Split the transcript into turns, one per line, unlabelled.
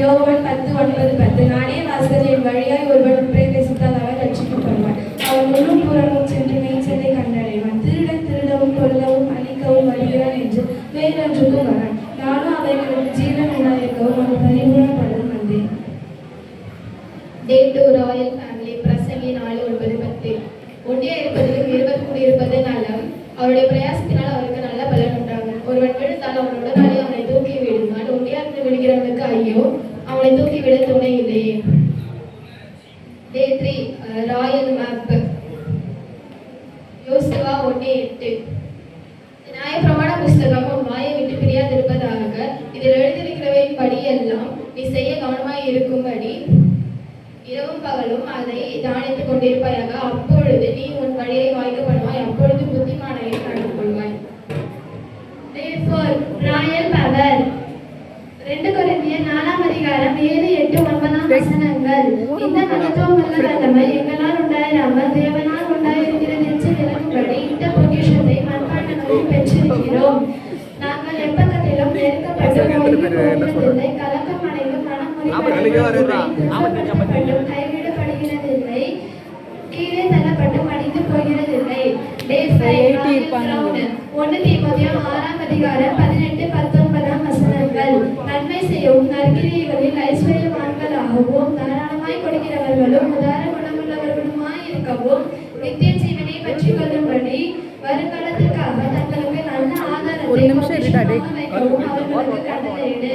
யோவான் 10:9-10. நானே வாசல், என் வழியாய் ஒருவன் பிரவேசித்தால் அவன் ரட்சிக்கப்படுவான். அவன் உள்ளும் புறமும் சென்று மேய்ச்சலை கண்டடைவான். திருடன் திருடவும் கொல்லவும் அழிக்கவும் வருகிறான் என்று வேறொன்றுக்கும் வரான். நானும் அவைகளுக்கு ஜீவன் உண்டாயிருக்கவும் அது பரிபூரணப்படவும் வந்தேன்.
Day 2 Royal family. பிரசங்கி 4:9-10. ஒன்றியா இருப்பதிலும் இருவர் கூடியிருப்பது நலம். அவருடைய பிரயாசத்தினால் அவருக்கு நல்ல பலன் உண்டாகும். ஒருவன் விழுந்தால் அவன் உடனே அவனை தூக்கி விடுவான். ஒன்றியா இருந்து விடுகிறவனுக்கு ஐயோ, அவனை தூக்கி விட துணை இல்லையே. Day 3 royal map. யோசுவா 1:8. நியாயப்பிரமாண புஸ்தகம் உன் வாயை விட்டு பிரியாதிருப்பதாக. இதில் எழுதியிருக்கிறவையின் படி எல்லாம் நீ செய்ய கவனமாய் இருக்கும்படி இரவும் பகலும் அதை தியானித்துக் கொண்டிருப்பாயாக. அப்பொழுது நீ உன் வழியை வாய்க்கப்படுவாய், அப்பொழுது புத்திமானையும் நடந்து கொள்வாய்.
Day 4 Royal power. 2 கொரிந்தியர் 4:7-8-9 இந்த மகத்துவமுள்ள வல்லமை எங்களால் உண்டாயிராமல் தேவனால் உண்டாயிருக்கிறது என்று விளங்கும்படி இந்த பொக்கிஷத்தை மண்பாண்டங்களில் பெற்றிருக்கிறோம். நாங்கள் எப்பக்கத்திலும் நெருக்கப்பட்டு போகிறதில்லை, கலக்கம் அடைந்தும் மனம் முறிப்பட்டும் கைவிடப்படுகிறதில்லை, கீழே தள்ளப்பட்டு மடிந்து போகிறதில்லை. Day 5 1 தீமோத்தேயு 6:18-19 நன்மை செய்யவும் நற்கிரியைகளில் ஐஸ்வர்யவான்களாகவும் தாராளமாய் கொடுக்கிறவர்களும் உதார குணமுள்ளவர்களுமாய் இருக்கவும் நித்திய ஜீவனை பற்றி கொள்ளும்படி வருங்காலத்திற்காக தங்களுக்கு நல்ல ஆதாரத்தை வைக்கவும் அவர்களுக்கு கட்டளையிடு.